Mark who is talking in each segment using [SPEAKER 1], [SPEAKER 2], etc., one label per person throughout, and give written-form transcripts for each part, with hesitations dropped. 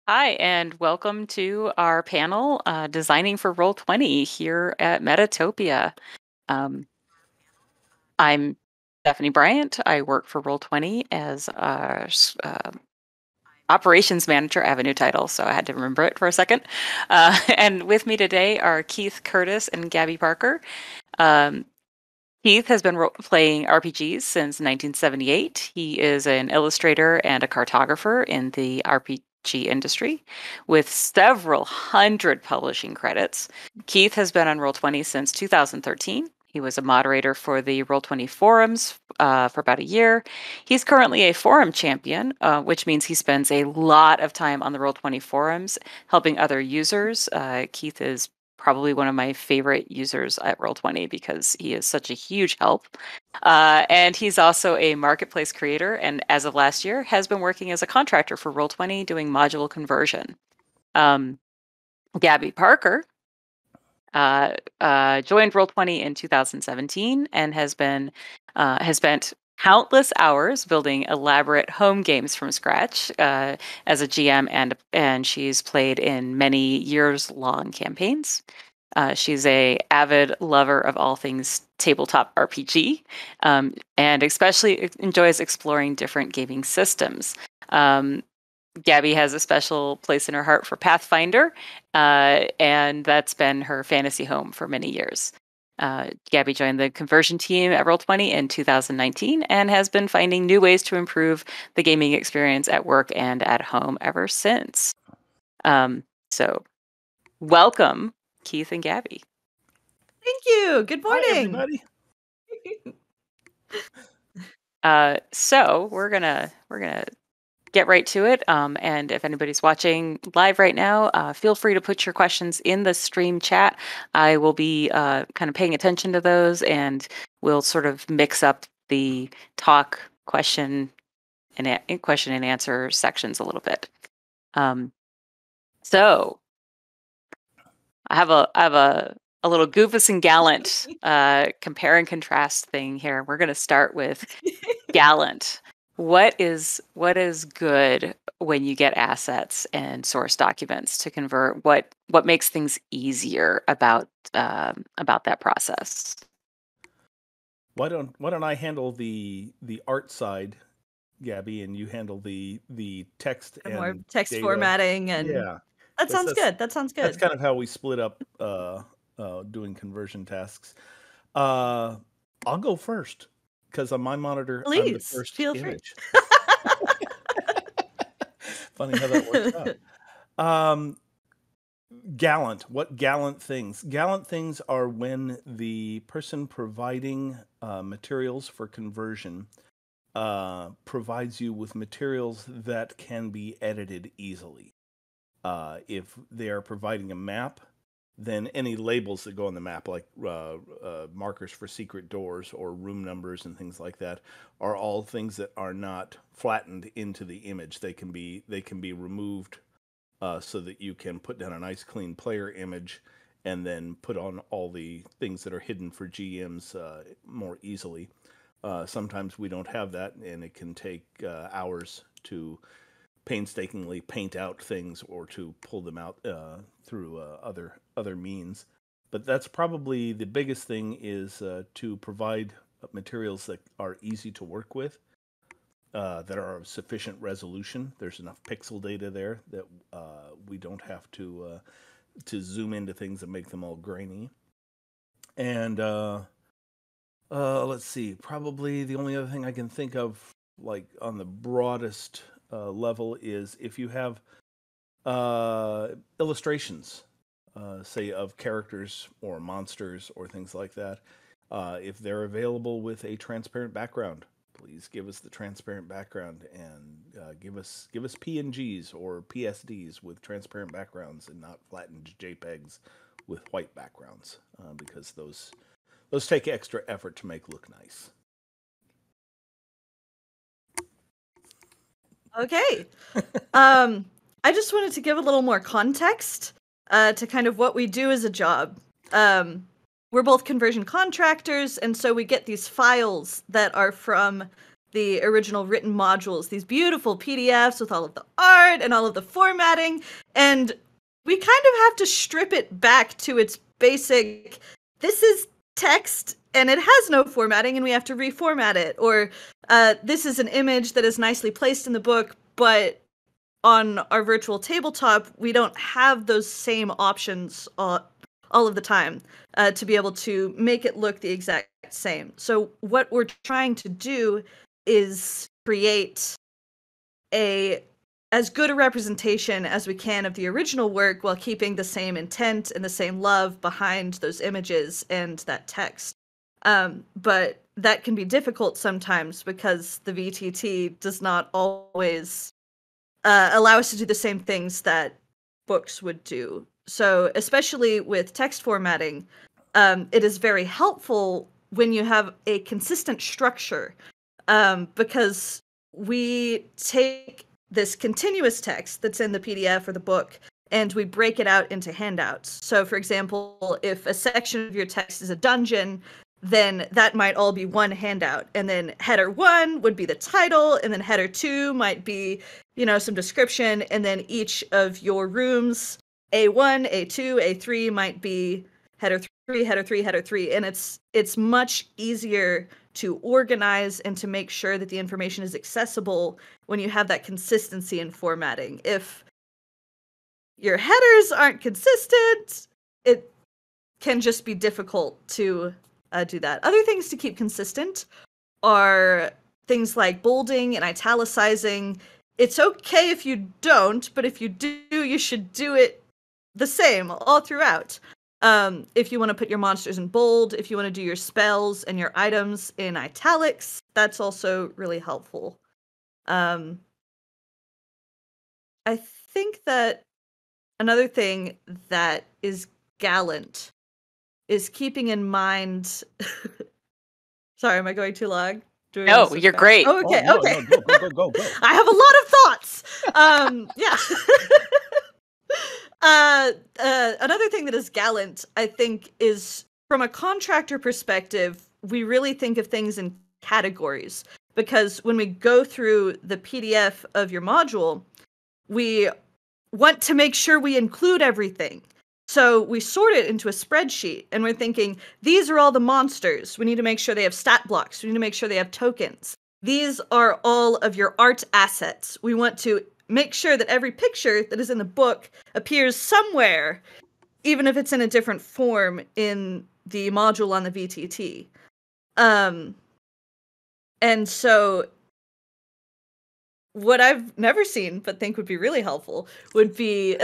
[SPEAKER 1] Hi, and welcome to our panel, Designing for Roll20 here at Metatopia. Um, I'm Stephanie Bryant. I work for Roll20 as operations manager. I have a new title, so I had to remember it for a second. And with me today are Keith Curtis and Gabby Parker. Um, Keith has been playing RPGs since 1978. He is an illustrator and a cartographer in the RPG industry with several hundred publishing credits. Keith has been on Roll20 since 2013. He was a moderator for the Roll20 forums for about a year. He's currently a forum champion, which means he spends a lot of time on the Roll20 forums helping other users. Keith is probably one of my favorite users at Roll20 because he is such a huge help. And he's also a marketplace creator, and as of last year, has been working as a contractor for Roll20 doing module conversion. Gabby Parker joined Roll20 in 2017 and has spent countless hours building elaborate home games from scratch as a GM, and she's played in many years-long campaigns. She's a avid lover of all things tabletop RPG, and especially enjoys exploring different gaming systems. Gabby has a special place in her heart for Pathfinder, and that's been her fantasy home for many years. Gabby joined the conversion team at Roll20 in 2019 and has been finding new ways to improve the gaming experience at work and at home ever since. So, welcome, Keith and Gabby.
[SPEAKER 2] Thank you. Good morning.
[SPEAKER 3] Hi, everybody.
[SPEAKER 1] So we're gonna get right to it. And if anybody's watching live right now, feel free to put your questions in the stream chat. I will be kind of paying attention to those, and we'll sort of mix up the talk, question and answer sections a little bit. So I have a little Goofus and Gallant compare and contrast thing here. We're going to start with Gallant. What is good when you get assets and source documents to convert? What makes things easier about that process?
[SPEAKER 3] Why don't I handle the art side, Gabby, and you handle the text and
[SPEAKER 2] more text
[SPEAKER 3] data.
[SPEAKER 2] formatting and
[SPEAKER 3] yeah.
[SPEAKER 2] That sounds good.
[SPEAKER 3] That's kind of how we split up doing conversion tasks. I'll go first because on my monitor
[SPEAKER 2] Please,
[SPEAKER 3] I'm the first
[SPEAKER 2] feel
[SPEAKER 3] image.
[SPEAKER 2] free.
[SPEAKER 3] Funny how that works out. Gallant. What gallant things? Gallant things are when the person providing materials for conversion provides you with materials that can be edited easily. If they are providing a map, then any labels that go on the map, like markers for secret doors or room numbers and things like that, are all things that are not flattened into the image. They can be removed so that you can put down a nice clean player image and then put on all the things that are hidden for GMs more easily. Sometimes we don't have that, and it can take hours to painstakingly paint out things or to pull them out through other means. But that's probably the biggest thing, is to provide materials that are easy to work with, that are of sufficient resolution. There's enough pixel data there that we don't have to zoom into things and make them all grainy. And let's see, probably the only other thing I can think of, like on the broadest level, is if you have illustrations, say of characters or monsters or things like that. If they're available with a transparent background, please give us the transparent background, and give us PNGs or PSDs with transparent backgrounds and not flattened JPEGs with white backgrounds, because those take extra effort to make look nice.
[SPEAKER 2] Okay. I just wanted to give a little more context to kind of what we do as a job. We're both conversion contractors, and so we get these files that are from the original written modules, these beautiful PDFs with all of the art and all of the formatting, and we kind of have to strip it back to its basic, this is text and it has no formatting and we have to reformat it, or this is an image that is nicely placed in the book, but on our virtual tabletop, we don't have those same options all of the time to be able to make it look the exact same. So what we're trying to do is create as good a representation as we can of the original work while keeping the same intent and the same love behind those images and that text. But that can be difficult sometimes because the VTT does not always allow us to do the same things that books would do. So especially with text formatting, it is very helpful when you have a consistent structure, because we take this continuous text that's in the PDF or the book and we break it out into handouts. So for example, if a section of your text is a dungeon, then that might all be one handout. And then header 1 would be the title, and then header 2 might be, some description, and then each of your rooms, A1, A2, A3 might be header 3, header 3, header 3. And it's much easier to organize and to make sure that the information is accessible when you have that consistency in formatting. If your headers aren't consistent, it can just be difficult to do that. Other things to keep consistent are things like bolding and italicizing. It's okay if you don't, but if you do, you should do it the same all throughout. If you want to put your monsters in bold, if you want to do your spells and your items in italics, that's also really helpful. I think that another thing that is gallant is keeping in mind. Sorry, am I going too long?
[SPEAKER 1] No, you're great.
[SPEAKER 2] Oh, okay,
[SPEAKER 3] no,
[SPEAKER 2] okay.
[SPEAKER 3] No, go.
[SPEAKER 2] I have a lot of thoughts. Yeah. Another thing that is gallant, I think, is from a contractor perspective, we really think of things in categories, because when we go through the PDF of your module, we want to make sure we include everything. So we sort it into a spreadsheet, and we're thinking, these are all the monsters. We need to make sure they have stat blocks. We need to make sure they have tokens. These are all of your art assets. We want to make sure that every picture that is in the book appears somewhere, even if it's in a different form in the module on the VTT. And so what I've never seen but think would be really helpful would be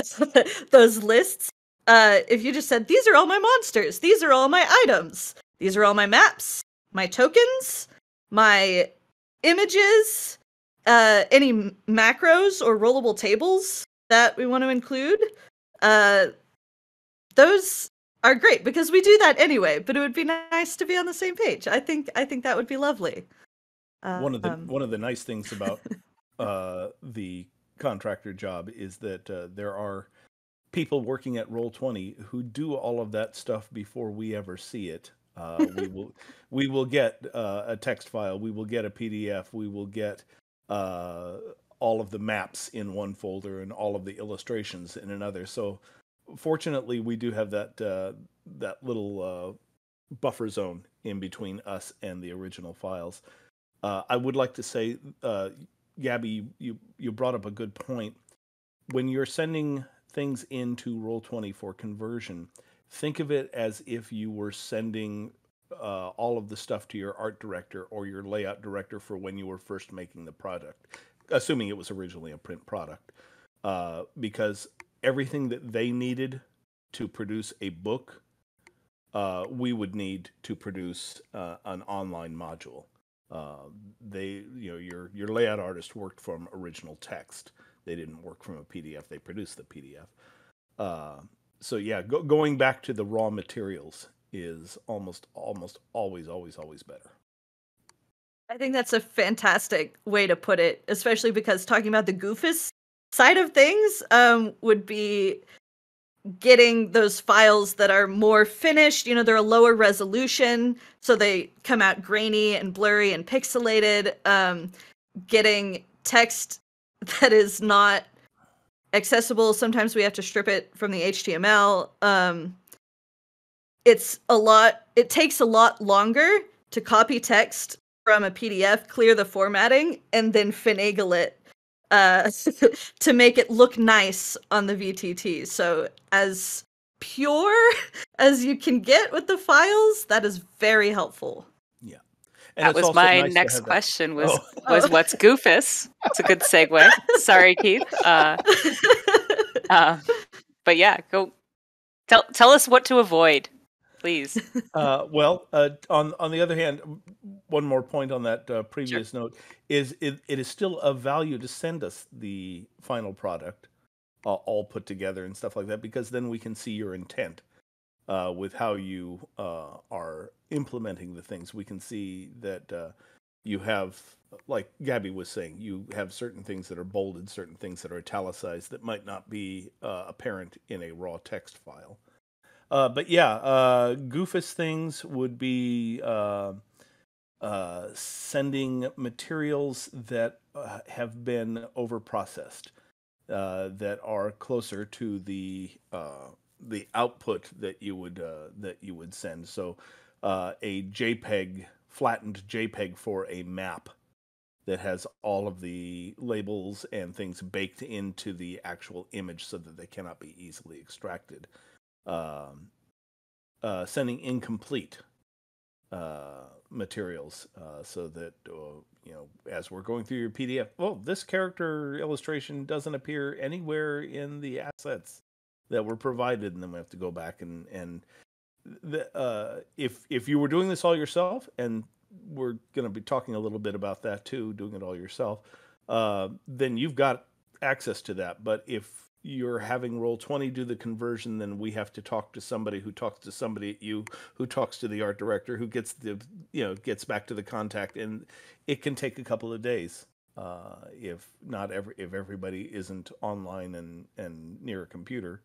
[SPEAKER 2] those lists. If you just said, these are all my monsters, these are all my items, these are all my maps, my tokens, my images, any macros or rollable tables that we want to include, those are great because we do that anyway, but it would be nice to be on the same page. I think that would be lovely.
[SPEAKER 3] One of the nice things about the contractor job is that there are people working at Roll20 who do all of that stuff before we ever see it. We will get a text file, we will get a PDF, we will get all of the maps in one folder and all of the illustrations in another. So fortunately, we do have that little buffer zone in between us and the original files. I would like to say, Gabby, you brought up a good point. When you're sending things into Roll20 for conversion, think of it as if you were sending all of the stuff to your art director or your layout director for when you were first making the product, assuming it was originally a print product, because everything that they needed to produce a book, we would need to produce an online module. Your layout artist worked from original text. They didn't work from a PDF. They produced the PDF. So yeah, going back to the raw materials is almost always better.
[SPEAKER 2] I think that's a fantastic way to put it, especially because talking about the goofus side of things would be getting those files that are more finished, they're a lower resolution, so they come out grainy and blurry and pixelated. Getting text that is not accessible, sometimes we have to strip it from the HTML. It takes a lot longer to copy text from a PDF, clear the formatting, and then finagle it to make it look nice on the VTT. So as pure as you can get with the files, that is very helpful.
[SPEAKER 3] Yeah. And
[SPEAKER 1] that
[SPEAKER 3] it's
[SPEAKER 1] was
[SPEAKER 3] also
[SPEAKER 1] my
[SPEAKER 3] nice to
[SPEAKER 1] next
[SPEAKER 3] have that.
[SPEAKER 1] question
[SPEAKER 3] Oh.
[SPEAKER 1] was what's Goofus? It's a good segue. Sorry, Keith. But yeah, go tell us what to avoid, please.
[SPEAKER 3] Well, on the other hand, one more point on that previous note is it is still of value to send us the final product all put together and stuff like that, because then we can see your intent with how you are implementing the things. We can see that you have, like Gabby was saying, you have certain things that are bolded, certain things that are italicized that might not be apparent in a raw text file. But yeah, Goofus things would be sending materials that have been overprocessed, that are closer to the output that you would send. So a JPEG, flattened JPEG for a map that has all of the labels and things baked into the actual image so that they cannot be easily extracted. Sending incomplete materials so that as we're going through your PDF, this character illustration doesn't appear anywhere in the assets that were provided, and then we have to go back and if you were doing this all yourself, and we're going to be talking a little bit about that too, doing it all yourself, then you've got access to that. But if you're having Roll20 do the conversion, then we have to talk to somebody who talks to somebody at you, who talks to the art director, who gets gets back to the contact, and it can take a couple of days if everybody isn't online and near a computer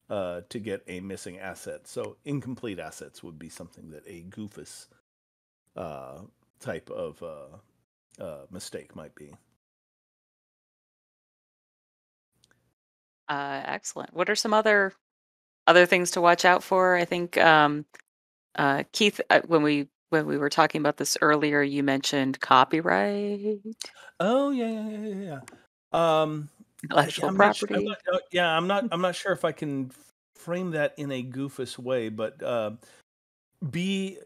[SPEAKER 3] to get a missing asset. So incomplete assets would be something that a Goofus type of mistake might be.
[SPEAKER 1] Excellent. What are some other things to watch out for? I think Keith, when we were talking about this earlier, you mentioned copyright.
[SPEAKER 3] Oh yeah.
[SPEAKER 1] Intellectual property.
[SPEAKER 3] I'm not sure if I can frame that in a Goofus way, but be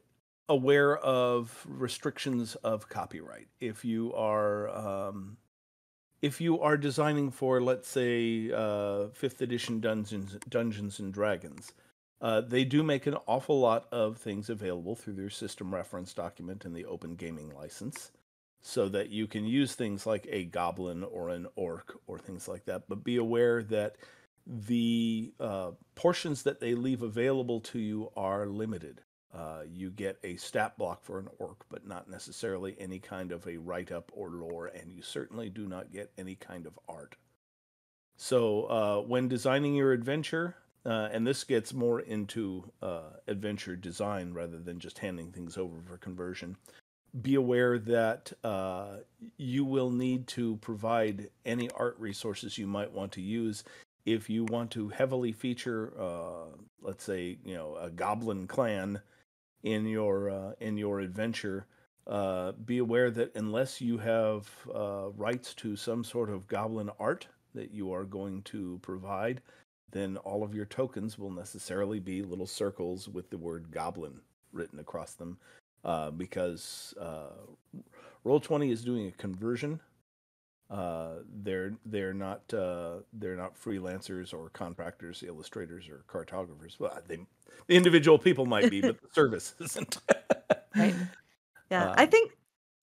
[SPEAKER 3] aware of restrictions of copyright. If you are designing for, let's say, 5th edition Dungeons and Dragons, they do make an awful lot of things available through their system reference document and the open gaming license, so that you can use things like a goblin or an orc or things like that. But be aware that the portions that they leave available to you are limited. You get a stat block for an orc, but not necessarily any kind of a write-up or lore, and you certainly do not get any kind of art. So when designing your adventure, and this gets more into adventure design rather than just handing things over for conversion, be aware that you will need to provide any art resources you might want to use. If you want to heavily feature, let's say, a goblin clan in your adventure, be aware that unless you have rights to some sort of goblin art that you are going to provide, then all of your tokens will necessarily be little circles with the word goblin written across them, because Roll20 is doing a conversion. They're not freelancers or contractors, illustrators, or cartographers. Well, the individual people might be, but the service isn't.
[SPEAKER 2] Right. Yeah, I think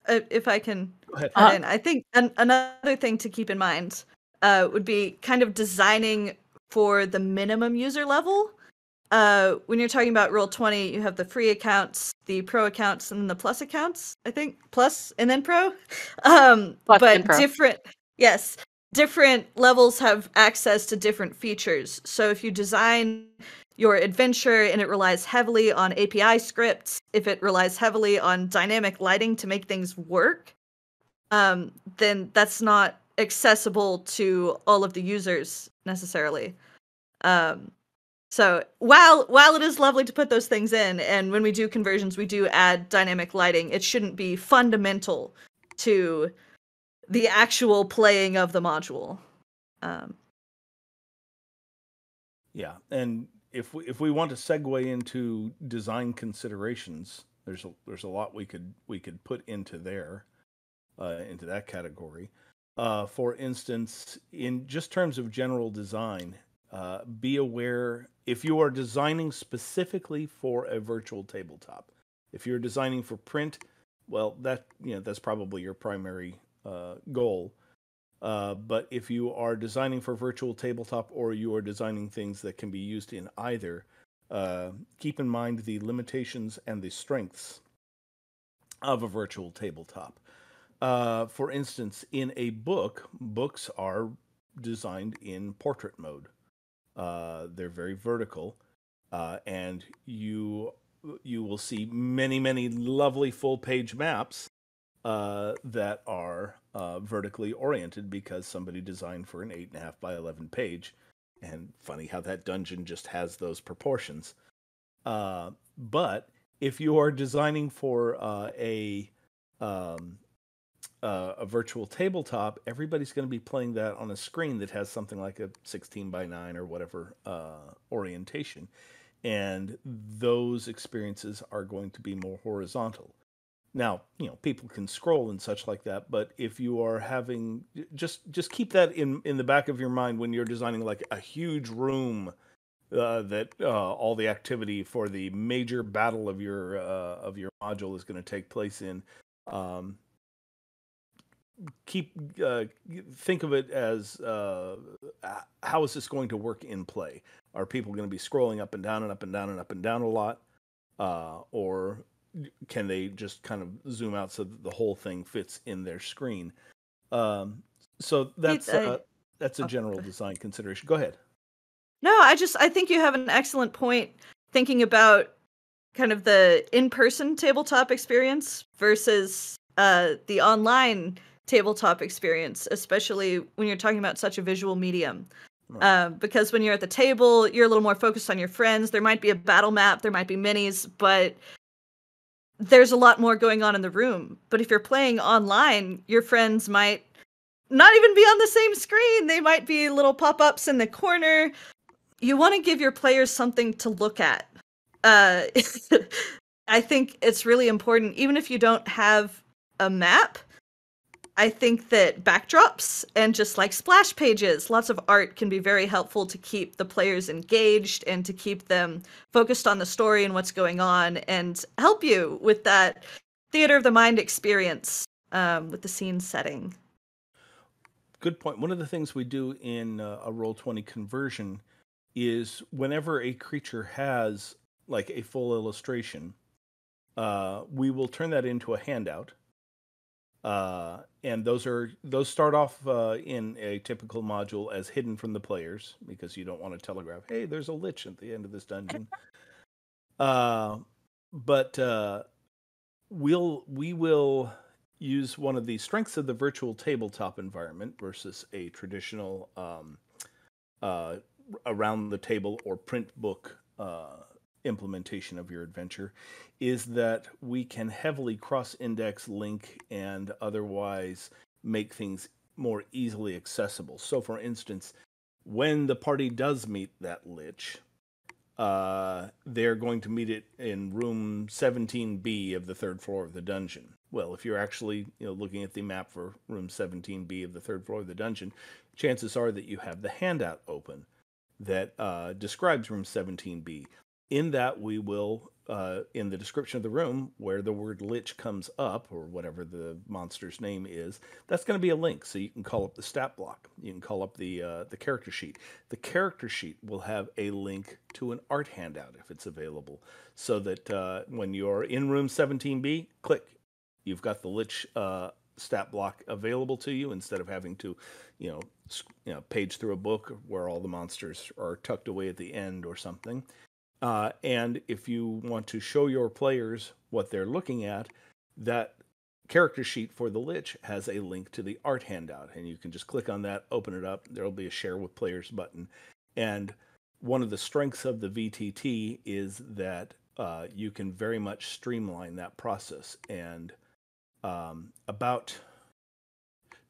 [SPEAKER 2] if I can
[SPEAKER 3] ahead.
[SPEAKER 2] add in, I think another thing to keep in mind would be kind of designing for the minimum user level. When you're talking about Roll20, you have the free accounts, the pro accounts, and the plus accounts. I think plus and then pro.
[SPEAKER 1] Plus
[SPEAKER 2] but
[SPEAKER 1] and pro.
[SPEAKER 2] different. Yes, different levels have access to different features. So if you design your adventure and it relies heavily on API scripts, if it relies heavily on dynamic lighting to make things work, then that's not accessible to all of the users necessarily. So while it is lovely to put those things in, and when we do conversions, we do add dynamic lighting, it shouldn't be fundamental to the actual playing of the module.
[SPEAKER 3] Yeah, and if we want to segue into design considerations, there's a lot we could put into there, into that category. For instance, in just terms of general design, be aware if you are designing specifically for a virtual tabletop. If you're designing for print, well, that's probably your primary goal. But if you are designing for virtual tabletop or you are designing things that can be used in either, keep in mind the limitations and the strengths of a virtual tabletop. For instance, in a book, books are designed in portrait mode. They're very vertical, and you will see many lovely full page maps that are vertically oriented because somebody designed for an 8.5 by 11 page. And funny how that dungeon just has those proportions. But if you are designing for a virtual tabletop, everybody's going to be playing that on a screen that has something like a 16 by 9 or whatever orientation. And those experiences are going to be more horizontal. Now, people can scroll and such like that, but if you are having just keep that in the back of your mind when you're designing like a huge room that all the activity for the major battle of your module is going to take place in. Think of it as how is this going to work in play? Are people going to be scrolling up and down and up and down and up and down a lot, or can they just kind of zoom out so that the whole thing fits in their screen? So that's a general design consideration. Go ahead.
[SPEAKER 2] No, I think you have an excellent point thinking about kind of the in-person tabletop experience versus the online tabletop experience, especially when you're talking about such a visual medium. Right. Because when you're at the table, you're a little more focused on your friends. There might be a battle map, there might be minis, but there's a lot more going on in the room. But if you're playing online, your friends might not even be on the same screen. They might be little pop-ups in the corner. You want to give your players something to look at. I think it's really important, even if you don't have a map. I think that backdrops and just like splash pages, lots of art can be very helpful to keep the players engaged and to keep them focused on the story and what's going on and help you with that theater of the mind experience with the scene setting.
[SPEAKER 3] Good point. One of the things we do in a Roll20 conversion is whenever a creature has like a full illustration, we will turn that into a handout. And those start off in a typical module as hidden from the players because you don't want to telegraph, hey, there's a lich at the end of this dungeon. But we will use one of the strengths of the virtual tabletop environment versus a traditional around the table or print book implementation of your adventure is that we can heavily cross-index, link, and otherwise make things more easily accessible. So, for instance, when the party does meet that lich, they're going to meet it in room 17B of the third floor of the dungeon. Well, if you're actually looking at the map for room 17B of the third floor of the dungeon, chances are that you have the handout open that describes room 17B. In that, we will, in the description of the room, where the word lich comes up, or whatever the monster's name is, that's going to be a link. So you can call up the stat block. You can call up the character sheet. The character sheet will have a link to an art handout if it's available. So that when you're in room 17B, click. You've got the lich stat block available to you instead of having to, page through a book where all the monsters are tucked away at the end or something. And if you want to show your players what they're looking at, that character sheet for the Lich has a link to the art handout, and you can just click on that, open it up. There'll be a Share with Players button. And one of the strengths of the VTT is that you can very much streamline that process. And about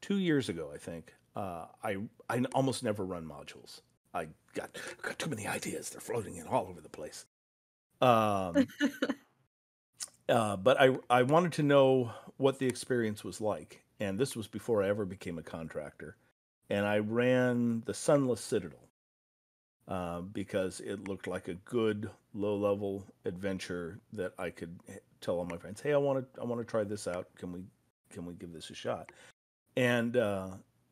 [SPEAKER 3] 2 years ago, I think, I almost never run modules. I got too many ideas. They're floating in all over the place. But I wanted to know what the experience was like. And this was before I ever became a contractor. And I ran the Sunless Citadel because it looked like a good low-level adventure that I could tell all my friends, hey, I want to try this out. Can we give this a shot? And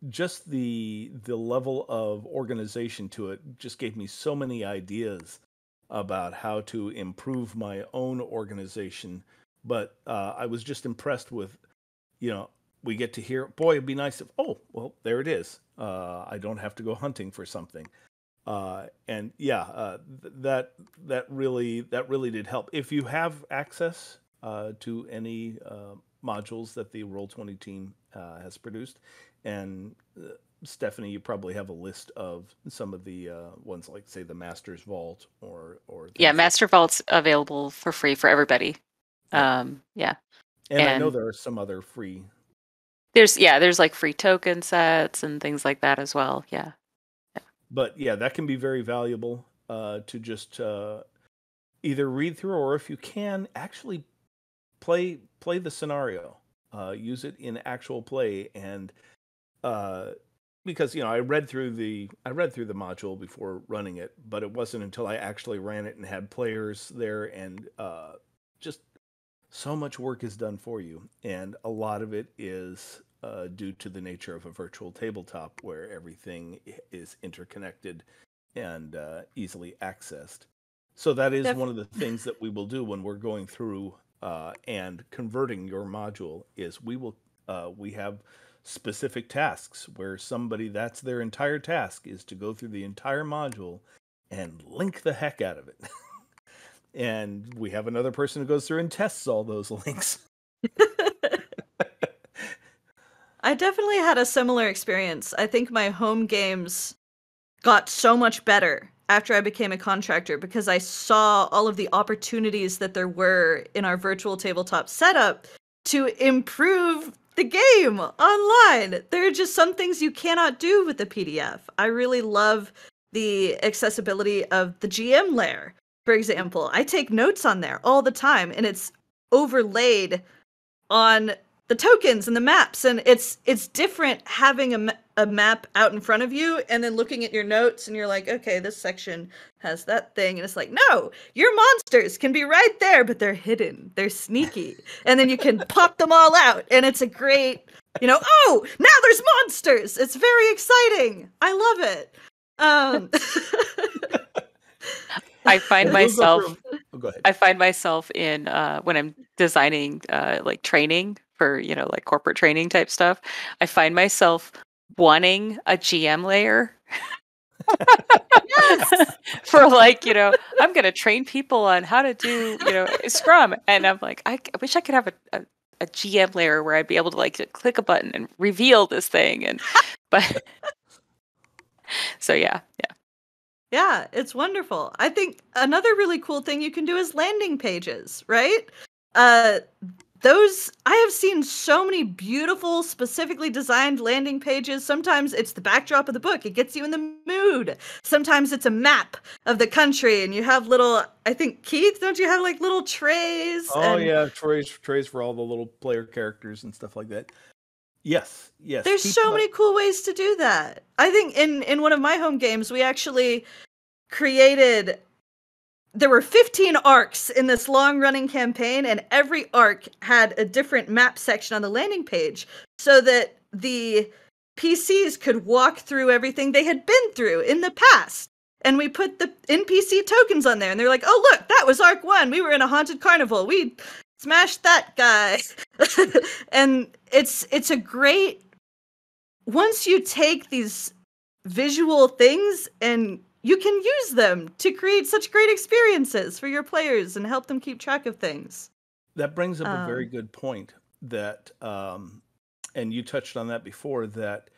[SPEAKER 3] just the level of organization to it just gave me so many ideas about how to improve my own organization. But I was just impressed with, we get to hear, boy, it'd be nice if, oh, well, there it is. I don't have to go hunting for something. And yeah, that really did help. If you have access to any modules that the Roll20 team has produced, and Stephanie, you probably have a list of some of the ones, like say the Master's Vault or
[SPEAKER 1] yeah, Master Vault's available for free for everybody. Yeah.
[SPEAKER 3] And I know there are some other free.
[SPEAKER 1] There's like free token sets and things like that as well. Yeah.
[SPEAKER 3] But yeah, that can be very valuable to just either read through, or if you can actually play the scenario, use it in actual play. And because I read through the module before running it, but it wasn't until I actually ran it and had players there, and just so much work is done for you, and a lot of it is due to the nature of a virtual tabletop where everything is interconnected and easily accessed. So that is one of the things that we will do when we're going through and converting your module. Is we have specific tasks where somebody, that's their entire task, is to go through the entire module and link the heck out of it. And we have another person who goes through and tests all those links.
[SPEAKER 2] I definitely had a similar experience. I think my home games got so much better after I became a contractor because I saw all of the opportunities that there were in our virtual tabletop setup to improve the game online. There are just some things you cannot do with the PDF. I really love the accessibility of the GM layer. For example, I take notes on there all the time, and it's overlaid on the tokens and the maps, and it's different having a map out in front of you and then looking at your notes, and you're like, okay, this section has that thing, and it's like, no, your monsters can be right there, but they're hidden, they're sneaky, and then you can pop them all out, and it's a great, oh, now there's monsters. It's very exciting. I love it.
[SPEAKER 1] I find myself.
[SPEAKER 3] Go ahead.
[SPEAKER 1] I find myself in when I'm designing like training for like corporate training type stuff. I find myself wanting a GM layer. Yes! For like I'm gonna train people on how to do Scrum, and I'm like, I wish I could have a GM layer where I'd be able to like click a button and reveal this thing, but so yeah.
[SPEAKER 2] Yeah, it's wonderful. I think another really cool thing you can do is landing pages, right? Those, I have seen so many beautiful, specifically designed landing pages. Sometimes it's the backdrop of the book. It gets you in the mood. Sometimes it's a map of the country, and you have little, I think, Keith, don't you have like little trays?
[SPEAKER 3] Oh, yeah, trays for all the little player characters and stuff like that. Yes.
[SPEAKER 2] There's so many cool ways to do that. I think in one of my home games, we actually created, there were 15 arcs in this long-running campaign, and every arc had a different map section on the landing page so that the PCs could walk through everything they had been through in the past. And we put the NPC tokens on there, and they're like, oh, look, that was Arc 1. We were in a haunted carnival. We smash that guy. And it's a great, once you take these visual things and you can use them to create such great experiences for your players and help them keep track of things.
[SPEAKER 3] That brings up a very good point that, and you touched on that before, that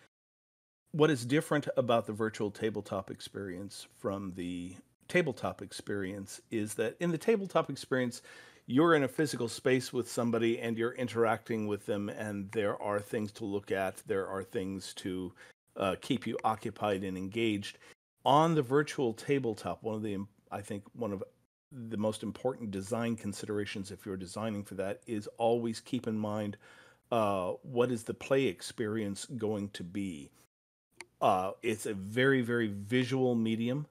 [SPEAKER 3] what is different about the virtual tabletop experience from the tabletop experience is that in the tabletop experience, you're in a physical space with somebody and you're interacting with them, and there are things to look at, there are things to keep you occupied and engaged. On the virtual tabletop, I think one of the most important design considerations, if you're designing for that, is always keep in mind what is the play experience going to be. It's a very, very visual medium,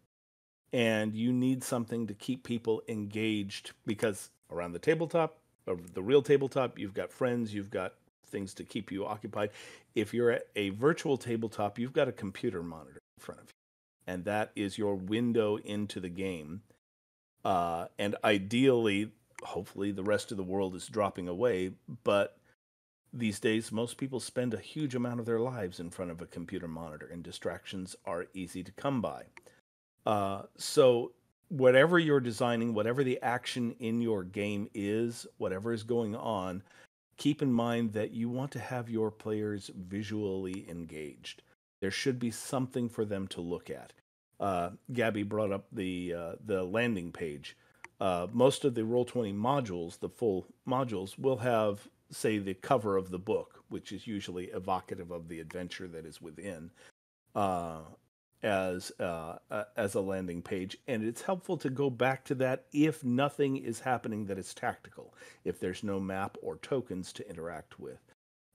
[SPEAKER 3] and you need something to keep people engaged, because around the tabletop, or the real tabletop, you've got friends, you've got things to keep you occupied. If you're at a virtual tabletop, you've got a computer monitor in front of you, and that is your window into the game. And ideally, hopefully, the rest of the world is dropping away, but these days, most people spend a huge amount of their lives in front of a computer monitor, and distractions are easy to come by. So whatever you're designing, whatever the action in your game is, whatever is going on, keep in mind that you want to have your players visually engaged. There should be something for them to look at. Gabby brought up the landing page. Most of the Roll20 modules, the full modules, will have, say, the cover of the book, which is usually evocative of the adventure that is within, as a landing page. And it's helpful to go back to that if nothing is happening that is tactical, if there's no map or tokens to interact with.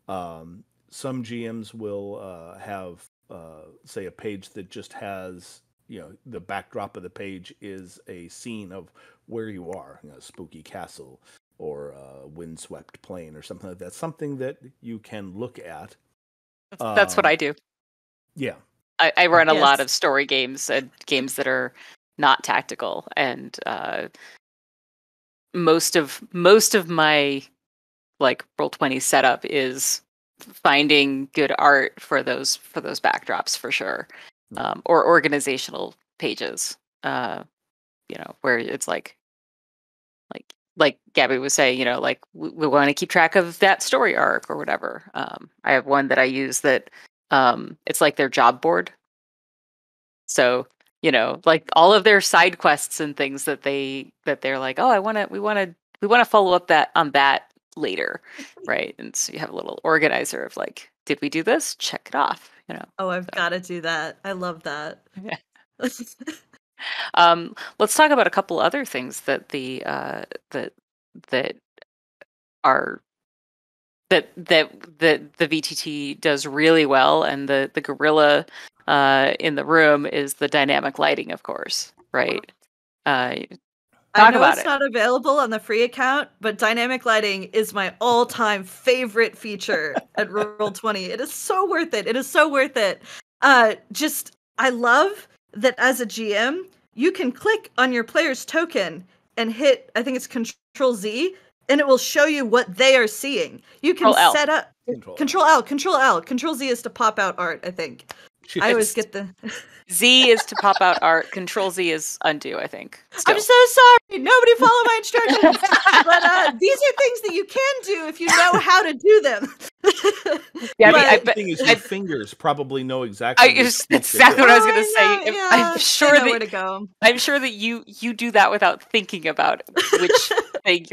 [SPEAKER 3] Some GMs will have, say, a page that just has, the backdrop of the page is a scene of where you are, a spooky castle or a windswept plain or something like that. Something that you can look at.
[SPEAKER 1] That's what I do.
[SPEAKER 3] Yeah.
[SPEAKER 1] I run a lot of story games and games that are not tactical, and most of my Roll20 setup is finding good art for those backdrops, for sure, or organizational pages, where it's like Gabby was saying, we want to keep track of that story arc or whatever. I have one that I use that it's like their job board. So, all of their side quests and things that they're like, oh, we want to follow up on that later, right? And so you have a little organizer of like, did we do this? Check it off.
[SPEAKER 2] Oh, I've got to do that. I love that.
[SPEAKER 1] Yeah. Let's talk about a couple other things that the VTT does really well, and the gorilla in the room is the dynamic lighting, of course, right?
[SPEAKER 2] I know it's not available on the free account, but dynamic lighting is my all-time favorite feature at Roll20. It is so worth it. It is so worth it. I love that as a GM, you can click on your player's token and hit, I think it's Control-Z, and it will show you what they are seeing. You can set up Control-L. Control-Z is to pop out art, I think. I always get the
[SPEAKER 1] Z is to pop out art. Control-Z is undo, I think.
[SPEAKER 2] Still. I'm so sorry. Nobody follow my instructions. But these are things that you can do if you know how to do them.
[SPEAKER 3] Yeah, the thing is, your fingers probably know exactly.
[SPEAKER 1] Exactly what I was going to say.
[SPEAKER 2] Yeah,
[SPEAKER 1] I'm sure
[SPEAKER 2] where to go.
[SPEAKER 1] I'm sure that you do that without thinking about which thing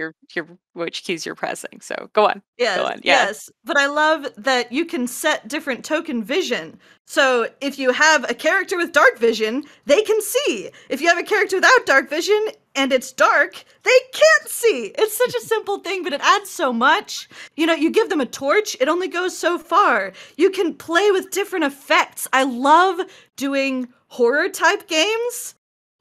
[SPEAKER 1] which keys you're pressing. So go on.
[SPEAKER 2] Yes,
[SPEAKER 1] go on. Yeah.
[SPEAKER 2] Yes. But I love that you can set different token vision. So if you have a character with dark vision, they can see. If you have a character without dark vision and it's dark, they can't see. It's such a simple thing, but it adds so much. You give them a torch, it only goes so far. You can play with different effects. I love doing horror type games.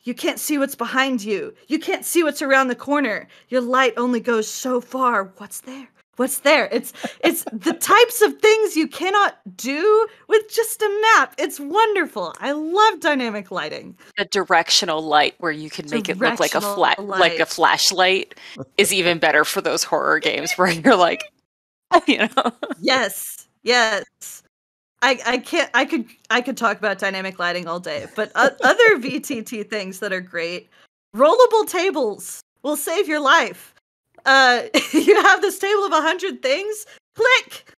[SPEAKER 2] You can't see what's behind you. You can't see what's around the corner. Your light only goes so far. What's there? what's there. It's the types of things you cannot do with just a map. It's wonderful. I love dynamic lighting.
[SPEAKER 1] The directional light where you can make it look like a
[SPEAKER 2] Directional
[SPEAKER 1] like a
[SPEAKER 2] light.
[SPEAKER 1] flashlight is even better for those horror games where you're like, you know.
[SPEAKER 2] Yes. I could talk about dynamic lighting all day, but other VTT things that are great. Rollable tables will save your life. You have this table of 100 things. Click.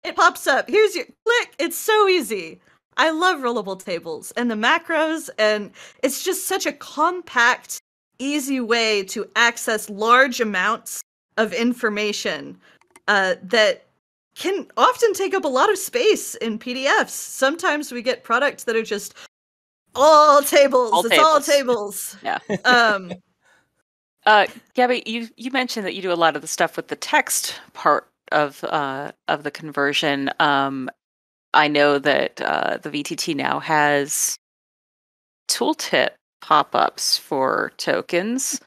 [SPEAKER 2] It pops up. Here's your click. It's so easy. I love rollable tables and the macros, and it's just such a compact, easy way to access large amounts of information that can often take up a lot of space in PDFs. Sometimes we get products that are just all tables. All tables.
[SPEAKER 1] Yeah.
[SPEAKER 2] Um,
[SPEAKER 1] Gabby, you mentioned that you do a lot of the stuff with the text part of the conversion. I know that the VTT now has tooltip pop-ups for tokens.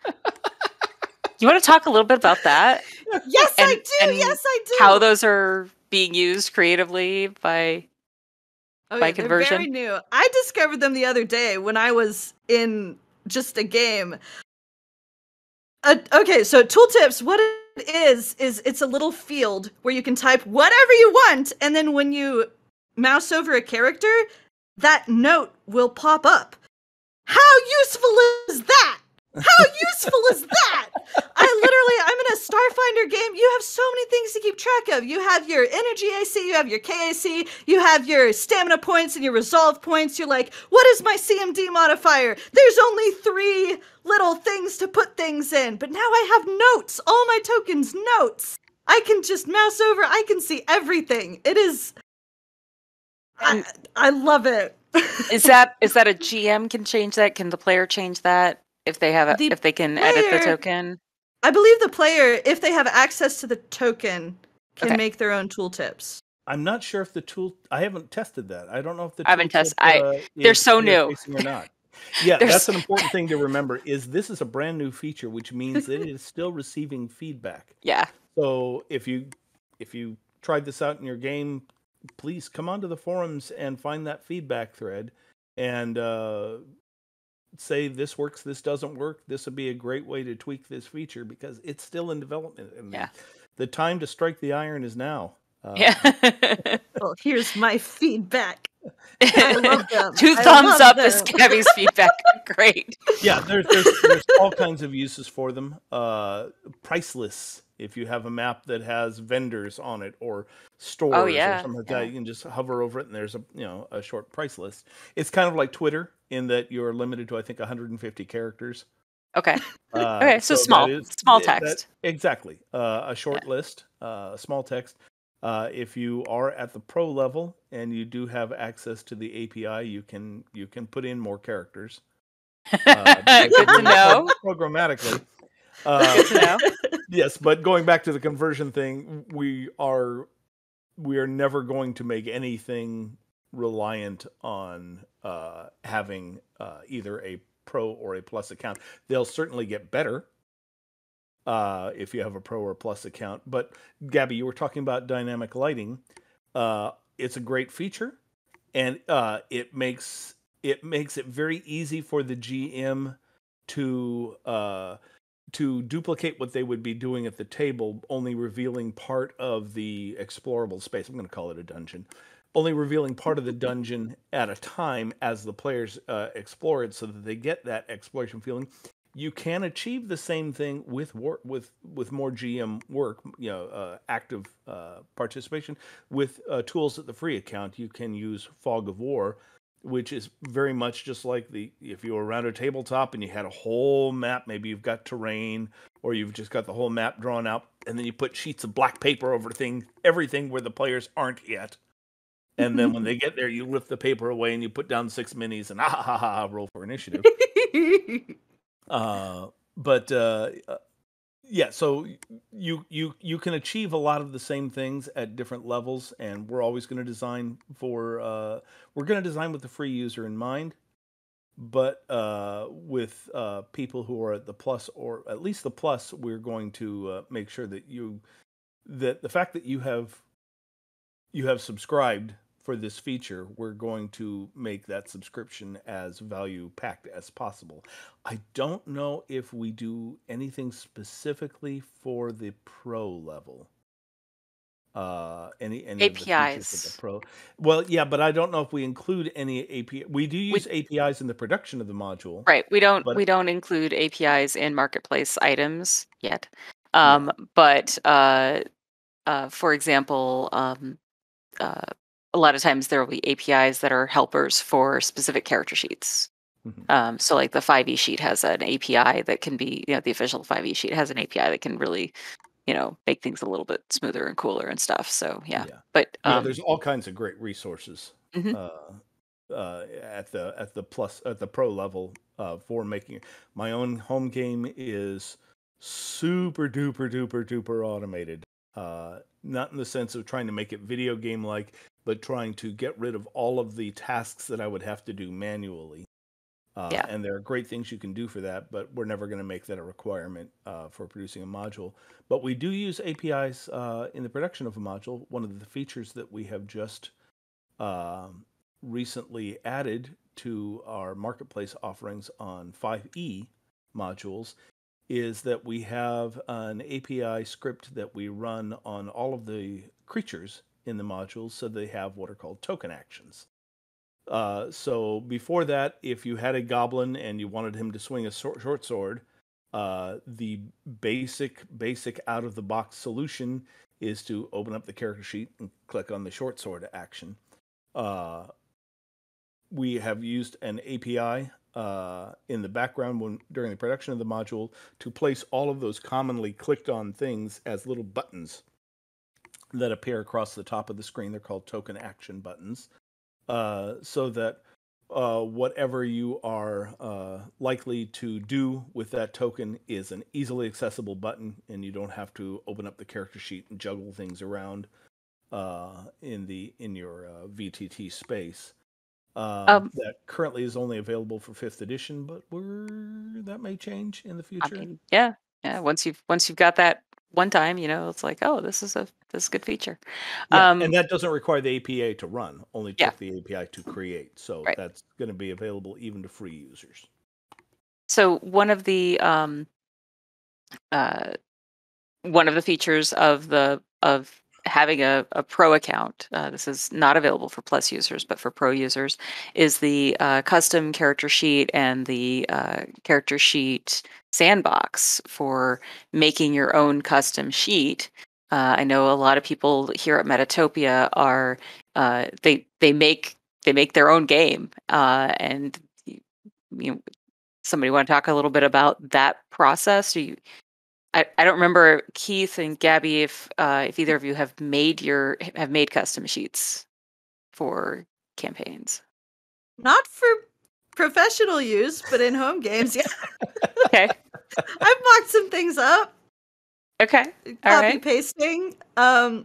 [SPEAKER 1] You want to talk a little bit about that?
[SPEAKER 2] Yes, I do. Yes, I do.
[SPEAKER 1] How those are being used creatively by conversion?
[SPEAKER 2] They're very new. I discovered them the other day when I was in just a game. Okay, so tooltips, what it is it's a little field where you can type whatever you want, and then when you mouse over a character, that note will pop up. How useful is that? How useful is that? I'm in a Starfinder game. You have so many things to keep track of. You have your energy AC, you have your KAC, you have your stamina points and your resolve points. You're like, what is my CMD modifier? There's only 3 little things to put things in. But now I have notes. All my tokens, notes. I can just mouse over. I can see everything. It is... I love it.
[SPEAKER 1] Is that a GM can change that? Can the player change that if they have if they can edit the token?
[SPEAKER 2] I believe the player, if they have access to the token, can make their own tooltips.
[SPEAKER 3] I'm not sure if the tool. I haven't tested that. I don't know if the
[SPEAKER 1] I haven't tested. They're so new
[SPEAKER 3] or not. Yeah, that's an important thing to remember. This is a brand new feature, which means that it is still receiving feedback.
[SPEAKER 1] Yeah.
[SPEAKER 3] So if you tried this out in your game, please come onto the forums and find that feedback thread and say this works, this doesn't work. This would be a great way to tweak this feature because it's still in development. And the time to strike the iron is now.
[SPEAKER 2] Well, here's my feedback. I love them.
[SPEAKER 1] 2 thumbs up is Gabby's feedback. Great.
[SPEAKER 3] Yeah, there's all kinds of uses for them. Price lists. If you have a map that has vendors on it or stores or something like that, you can just hover over it and there's a short price list. It's kind of like Twitter in that you're limited to, I think, 150 characters.
[SPEAKER 1] Okay. Okay, so small text.
[SPEAKER 3] Exactly. A short list, small text. If you are at the pro level and you do have access to the API, you can put in more characters.
[SPEAKER 1] Good to know.
[SPEAKER 3] Programmatically.
[SPEAKER 1] Good to know.
[SPEAKER 3] Yes, but going back to the conversion thing, we are never going to make anything reliant on having either a pro or a plus account. They'll certainly get better if you have a pro or plus account. But Gabby, you were talking about dynamic lighting. It's a great feature, and it makes it very easy for the GM to duplicate what they would be doing at the table, only revealing part of the explorable space. I'm going to call it a dungeon. Only revealing part of the dungeon at a time as the players explore it, so that they get that exploration feeling. You can achieve the same thing with more GM work, active participation with tools at the free account. You can use Fog of War, which is very much just like if you were around a tabletop and you had a whole map, maybe you've got terrain or you've just got the whole map drawn out, and then you put sheets of black paper over everything where the players aren't yet. And then when they get there, you lift the paper away and you put down 6 minis and roll for initiative. Yeah, so you can achieve a lot of the same things at different levels, and we're always going to design with the free user in mind, but with people who are at the plus or at least the plus, we're going to make sure that you that the fact that you have subscribed for this feature, we're going to make that subscription as value packed as possible. I don't know if we do anything specifically for the pro level. Any of the features of the
[SPEAKER 1] APIs.
[SPEAKER 3] pro. Well, yeah, but I don't know if we include any API. We do use APIs in the production of the module.
[SPEAKER 1] Right. We
[SPEAKER 3] But
[SPEAKER 1] don't include APIs in marketplace items yet.
[SPEAKER 3] yeah.
[SPEAKER 1] But for example, a lot of times there will be APIs that are helpers for specific character sheets.
[SPEAKER 3] Mhm.
[SPEAKER 1] So like the 5e sheet has an API that can be, the official 5e sheet has an API that can really, make things a little bit smoother and cooler and stuff. So yeah.
[SPEAKER 3] Yeah.
[SPEAKER 1] But
[SPEAKER 3] Yeah, there's all kinds of great resources
[SPEAKER 1] mhm.
[SPEAKER 3] at the pro level for making my own home game is super duper automated. Not in the sense of trying to make it video game like, but trying to get rid of all of the tasks that I would have to do manually.
[SPEAKER 1] Yeah.
[SPEAKER 3] And there are great things you can do for that, but we're never going to make that a requirement for producing a module. But we do use APIs in the production of a module. One of the features that we have just recently added to our marketplace offerings on 5e modules is that we have an API script that we run on all of the creatures in the modules, so they have what are called token actions. So before that, if you had a goblin and you wanted him to swing a short sword, the basic out of the box solution is to open up the character sheet and click on the short sword action. We have used an API in the background during the production of the module to place all of those commonly clicked on things as little buttons that appear across the top of the screen. They're called token action buttons. So that whatever you are likely to do with that token is an easily accessible button, and you don't have to open up the character sheet and juggle things around in your VTT space. That currently is only available for 5th edition, but that may change in the
[SPEAKER 1] I
[SPEAKER 3] future.
[SPEAKER 1] mean, yeah. Once you've got that one time, it's like, oh, this is a good feature.
[SPEAKER 3] Yeah, and that doesn't require the API to run, only
[SPEAKER 1] Yeah.
[SPEAKER 3] took the API to create. So
[SPEAKER 1] Right.
[SPEAKER 3] that's going to be available even to free users.
[SPEAKER 1] So one of the features of having a pro account, this is not available for plus users, but for pro users, is the custom character sheet and the character sheet sandbox for making your own custom sheet. I know a lot of people here at Metatopia are they make their own game, and somebody want to talk a little bit about that process? I don't remember, Keith and Gabby, if either of you have made custom sheets for campaigns.
[SPEAKER 2] Not for professional use, but in home games, yeah.
[SPEAKER 1] Okay.
[SPEAKER 2] I've mocked some things up.
[SPEAKER 1] Okay. All
[SPEAKER 2] Copy
[SPEAKER 1] right.
[SPEAKER 2] pasting. I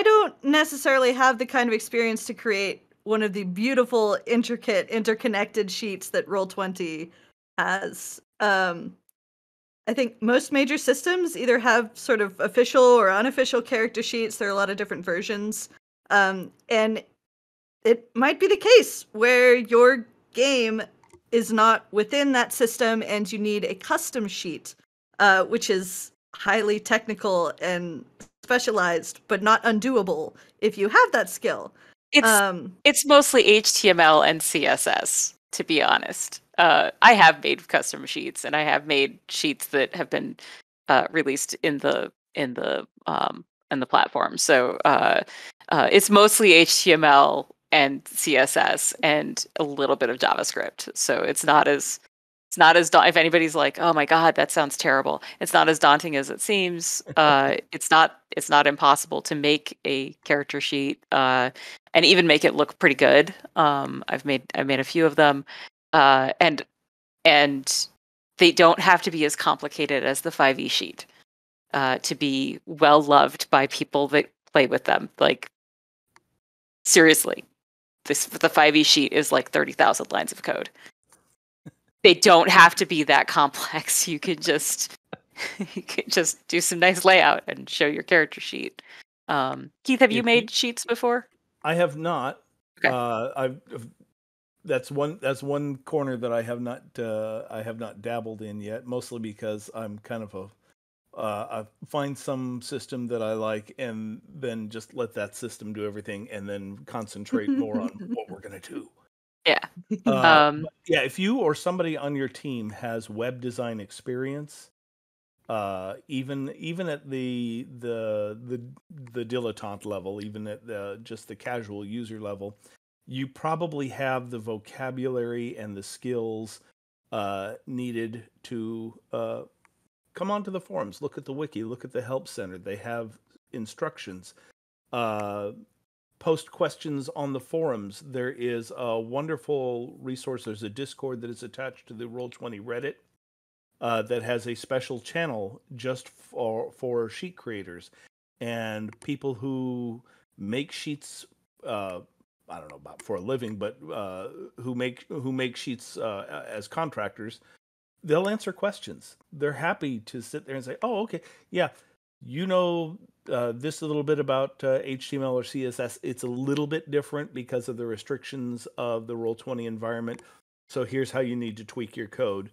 [SPEAKER 2] don't necessarily have the kind of experience to create one of the beautiful, intricate, interconnected sheets that Roll20 has. I think most major systems either have sort of official or unofficial character sheets. There are a lot of different versions. And it might be the case where your game is not within that system and you need a custom sheet, which is highly technical and specialized, but not undoable if you have that skill.
[SPEAKER 1] It's mostly HTML and CSS, to be honest. I have made custom sheets, and I have made sheets that have been released in the platform. So it's mostly HTML and CSS and a little bit of JavaScript. So it's not as if anybody's like, oh my god, that sounds terrible, it's not as daunting as it seems. It's not impossible to make a character sheet and even make it look pretty good. I've made a few of them, and they don't have to be as complicated as the 5e sheet to be well loved by people that play with them. Like, seriously, the 5e sheet is like 30,000 lines of code. They don't have to be that complex. You could just you could just do some nice layout and show your character sheet. Keith, have you made sheets before?
[SPEAKER 3] I have not.
[SPEAKER 1] Okay.
[SPEAKER 3] That's one corner that I have not dabbled in yet, mostly because I'm kind of I find some system that I like and then just let that system do everything and then concentrate more on what we're going to do.
[SPEAKER 1] Yeah.
[SPEAKER 3] But yeah, if you or somebody on your team has web design experience, even at the dilettante level, even at just the casual user level, you probably have the vocabulary and the skills needed to come onto the forums, look at the wiki, look at the help center. They have instructions. Post questions on the forums. There is a wonderful resource. There's a Discord that is attached to the Roll20 Reddit that has a special channel just for sheet creators and people who make sheets. I don't know about for a living, but who make sheets as contractors. They'll answer questions. They're happy to sit there and say, "Oh, okay, yeah, you know this a little bit about HTML or CSS. It's a little bit different because of the restrictions of the Roll20 environment. So here's how you need to tweak your code."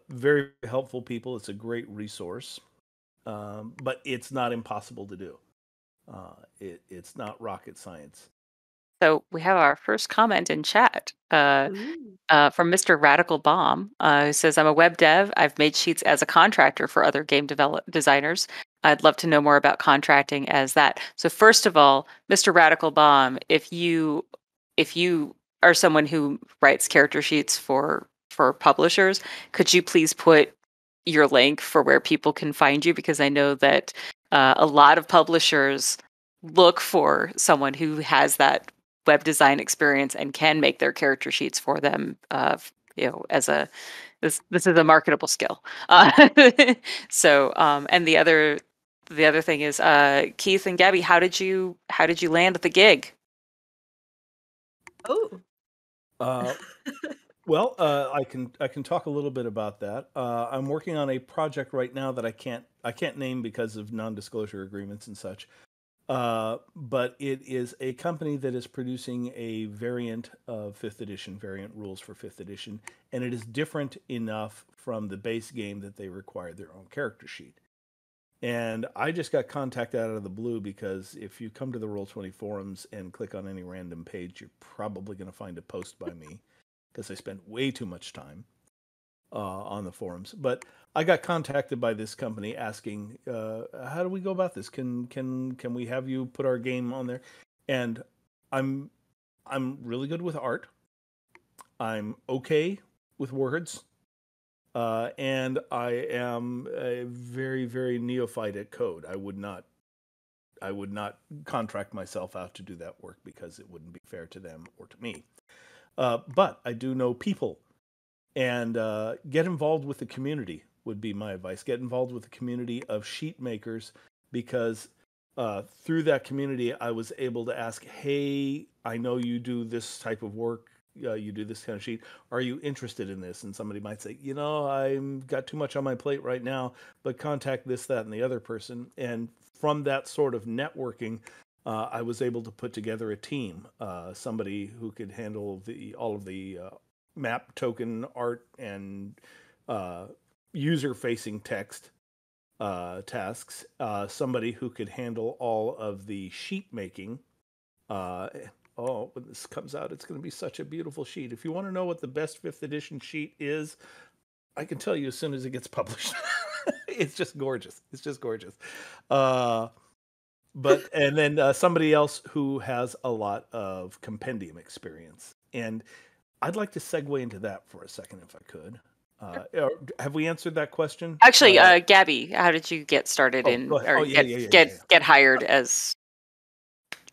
[SPEAKER 3] Very helpful people. It's a great resource, but it's not impossible to do. It's not rocket science.
[SPEAKER 1] So we have our first comment in chat from Mr. Radical Bomb, who says, "I'm a web dev. I've made sheets as a contractor for other game designers. I'd love to know more about contracting as that." So first of all, Mr. Radical Bomb, if you are someone who writes character sheets for publishers, could you please put your link for where people can find you? Because I know that a lot of publishers look for someone who has that web design experience and can make their character sheets for them. As this is a marketable skill. So, and the other thing is, Keith and Gabby, how did you land the gig?
[SPEAKER 2] Oh.
[SPEAKER 3] Well, I can talk a little bit about that. I'm working on a project right now that I can't name because of non-disclosure agreements and such. But it is a company that is producing a variant of 5th edition, variant rules for 5th edition, and it is different enough from the base game that they require their own character sheet. And I just got contacted out of the blue because if you come to the Roll20 forums and click on any random page, you're probably going to find a post by me because I spent way too much time on the forums. But I got contacted by this company asking, how do we go about this? Can we have you put our game on there? And I'm really good with art. I'm okay with words. And I am a very, very neophyte at code. I would not contract myself out to do that work because it wouldn't be fair to them or to me. But I do know people. And get involved with the community would be my advice. Get involved with the community of sheet makers because through that community, I was able to ask, "Hey, I know you do this type of work. You do this kind of sheet. Are you interested in this?" And somebody might say, "I've got too much on my plate right now, but contact this, that, and the other person." And from that sort of networking, I was able to put together a team, somebody who could handle all of the map token art and user-facing text tasks, somebody who could handle all of the sheet making. When this comes out, it's going to be such a beautiful sheet. If you want to know what the best 5th edition sheet is, I can tell you as soon as it gets published. It's just gorgeous. It's just gorgeous. And then somebody else who has a lot of Compendium experience. And I'd like to segue into that for a second, if I could. Have we answered that question?
[SPEAKER 1] Actually, Gabby, how did you get started get hired as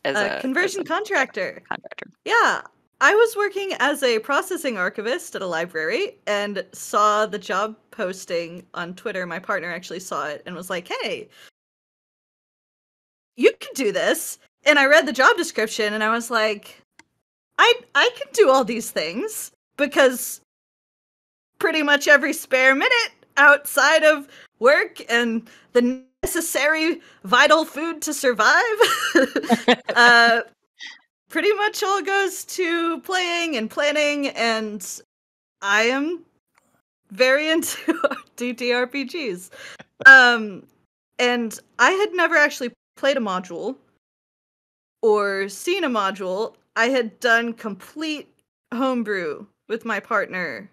[SPEAKER 2] a conversion contractor?
[SPEAKER 1] Contractor.
[SPEAKER 2] Yeah, I was working as a processing archivist at a library and saw the job posting on Twitter. My partner actually saw it and was like, "Hey, you can do this." And I read the job description and I was like, I can do all these things because pretty much every spare minute outside of work and the necessary vital food to survive, pretty much all goes to playing and planning, and I am very into DTRPGs. And I had never actually played a module or seen a module. I had done complete homebrew with my partner.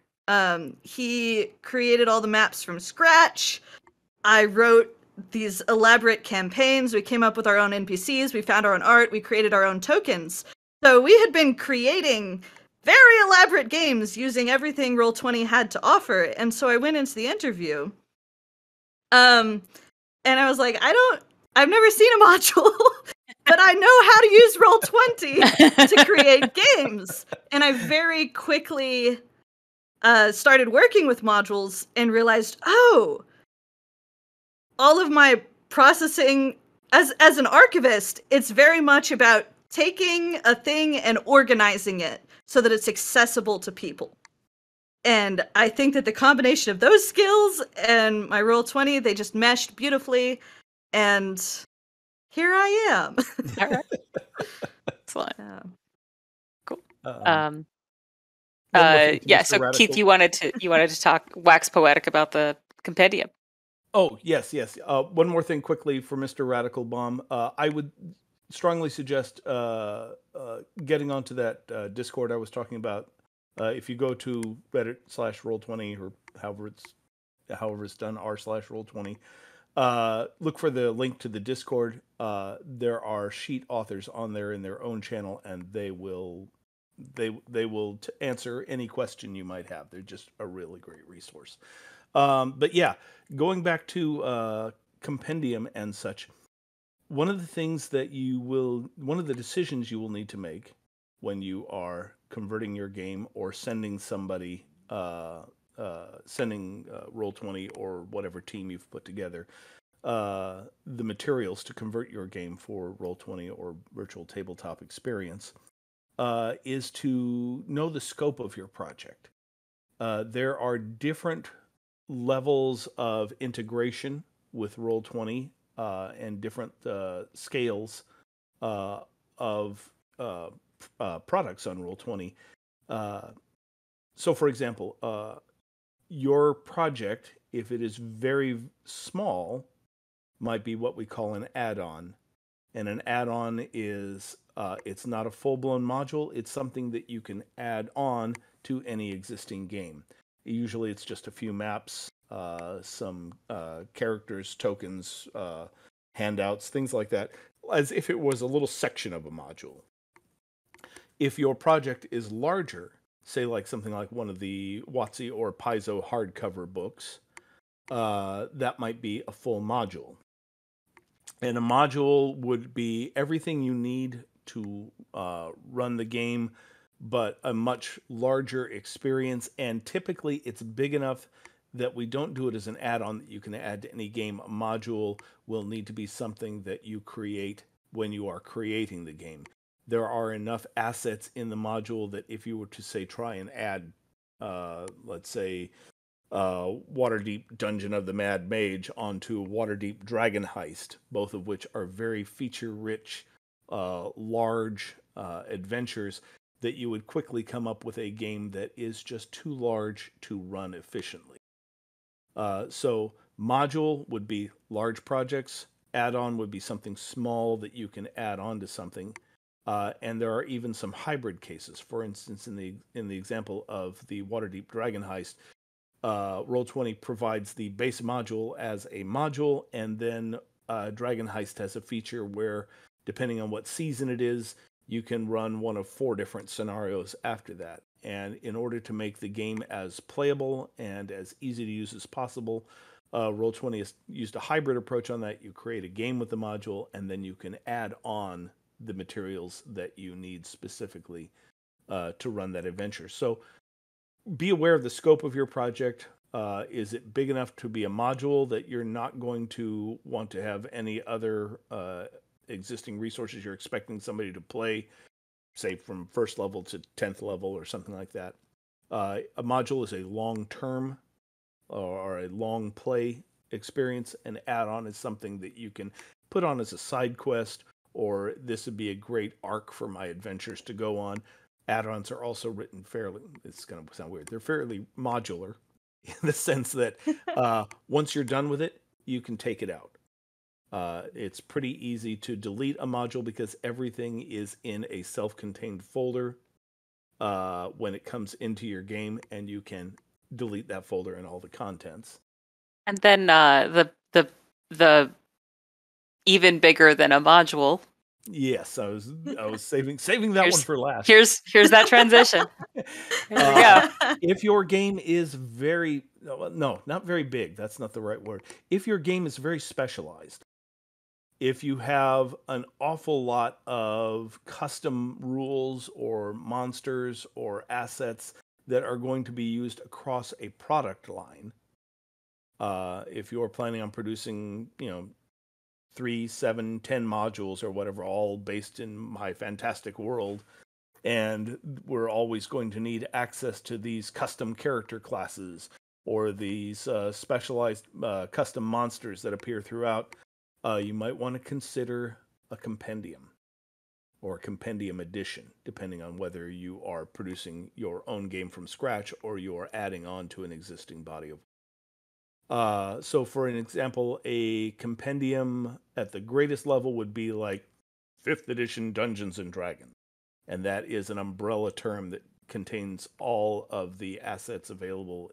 [SPEAKER 2] He created all the maps from scratch. I wrote these elaborate campaigns. We came up with our own NPCs. We found our own art. We created our own tokens. So we had been creating very elaborate games using everything Roll20 had to offer. And so I went into the interview. And I was like, I've never seen a module, but I know how to use Roll20 to create games. And I very quickly started working with modules and realized, oh, all of my processing as an archivist, it's very much about taking a thing and organizing it so that it's accessible to people. And I think that the combination of those skills and my Roll20, they just meshed beautifully. And here I am.
[SPEAKER 1] All right. Excellent.
[SPEAKER 2] Yeah.
[SPEAKER 1] Cool.
[SPEAKER 3] One more thing to
[SPEAKER 1] Yeah.
[SPEAKER 3] Mr.
[SPEAKER 1] So
[SPEAKER 3] Radical.
[SPEAKER 1] Keith, you wanted to talk wax poetic about the compendium.
[SPEAKER 3] Oh, yes. One more thing quickly for Mr. Radical Bomb. I would strongly suggest getting onto that Discord I was talking about. If you go to Reddit/Roll20 or however it's done, r/Roll20, look for the link to the Discord. There are sheet authors on there in their own channel, and they will answer any question you might have. They're just a really great resource. But yeah, going back to Compendium and such, one of the decisions you will need to make when you are converting your game or sending somebody, sending Roll20 or whatever team you've put together, the materials to convert your game for Roll20 or virtual tabletop experience, is to know the scope of your project. There are different levels of integration with Roll20 and different scales of products on Roll20. So, for example, your project, if it is very small, might be what we call an add-on. And an add-on is it's not a full-blown module. It's something that you can add on to any existing game. Usually it's just a few maps, some characters, tokens, handouts, things like that, as if it was a little section of a module. If your project is larger, say like something like one of the WotC or Paizo hardcover books, that might be a full module. And a module would be everything you need to run the game, but a much larger experience. And typically it's big enough that we don't do it as an add-on that you can add to any game. A module will need to be something that you create when you are creating the game. There are enough assets in the module that if you were to, say, try and add, let's say, Waterdeep Dungeon of the Mad Mage onto Waterdeep Dragon Heist, both of which are very feature-rich, large adventures, that you would quickly come up with a game that is just too large to run efficiently. So module would be large projects. Add-on would be something small that you can add on to something. And there are even some hybrid cases. For instance, in the example of the Waterdeep Dragon Heist, Roll20 provides the base module as a module, and then Dragon Heist has a feature where, depending on what season it is, you can run one of 4 different scenarios after that. And in order to make the game as playable and as easy to use as possible, Roll20 has used a hybrid approach on that. You create a game with the module, and then you can add on the materials that you need specifically to run that adventure. So be aware of the scope of your project. Is it big enough to be a module that you're not going to want to have any other existing resources you're expecting somebody to play, say from first level to 10th level or something like that? A module is a long-term or a long play experience. An add-on is something that you can put on as a side quest, or this would be a great arc for my adventures to go on. Add-ons are also written fairly, it's going to sound weird, they're fairly modular in the sense that once you're done with it, you can take it out. It's pretty easy to delete a module because everything is in a self-contained folder when it comes into your game, and you can delete that folder and all the contents.
[SPEAKER 1] And then the even bigger than a module.
[SPEAKER 3] Yes, I was saving that one for last.
[SPEAKER 1] Here's that transition. Here we go.
[SPEAKER 3] If your game is not very big, that's not the right word. If your game is very specialized, if you have an awful lot of custom rules or monsters or assets that are going to be used across a product line, if you're planning on producing, 3, 7, 10 modules or whatever, all based in my fantastic world, and we're always going to need access to these custom character classes or these specialized custom monsters that appear throughout, you might want to consider a compendium or a compendium edition, depending on whether you are producing your own game from scratch or you are adding on to an existing body of. So for an example, a compendium at the greatest level would be like 5th edition Dungeons and Dragons. And that is an umbrella term that contains all of the assets available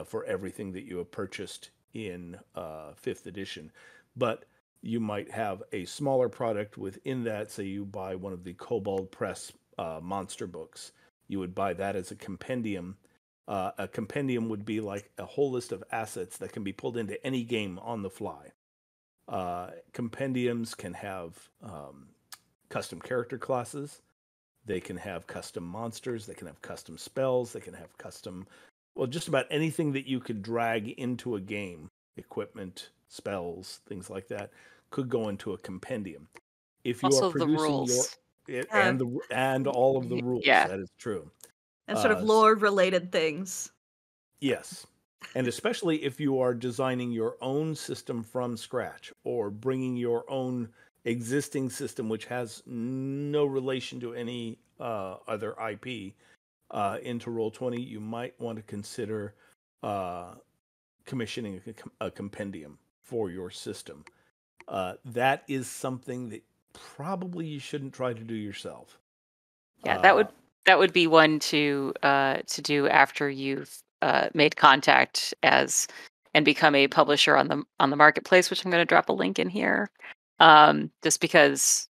[SPEAKER 3] for everything that you have purchased in 5th edition. But you might have a smaller product within that. Say you buy one of the Kobold Press monster books. You would buy that as a compendium. A compendium would be like a whole list of assets that can be pulled into any game on the fly. Compendiums can have custom character classes. They can have custom monsters. They can have custom spells. They can have custom, just about anything that you could drag into a game, equipment, spells, things like that, could go into a compendium. If you
[SPEAKER 1] Also
[SPEAKER 3] are producing
[SPEAKER 1] the rules.
[SPEAKER 3] and all of the rules,
[SPEAKER 1] yeah,
[SPEAKER 3] that is true.
[SPEAKER 2] And sort of lore-related things.
[SPEAKER 3] Yes. And especially if you are designing your own system from scratch or bringing your own existing system, which has no relation to any other IP, into Roll20, you might want to consider commissioning a compendium for your system. That is something that probably you shouldn't try to do yourself.
[SPEAKER 1] Yeah, that would be one to do after you've made contact and become a publisher on the marketplace, which I'm going to drop a link in here. Just because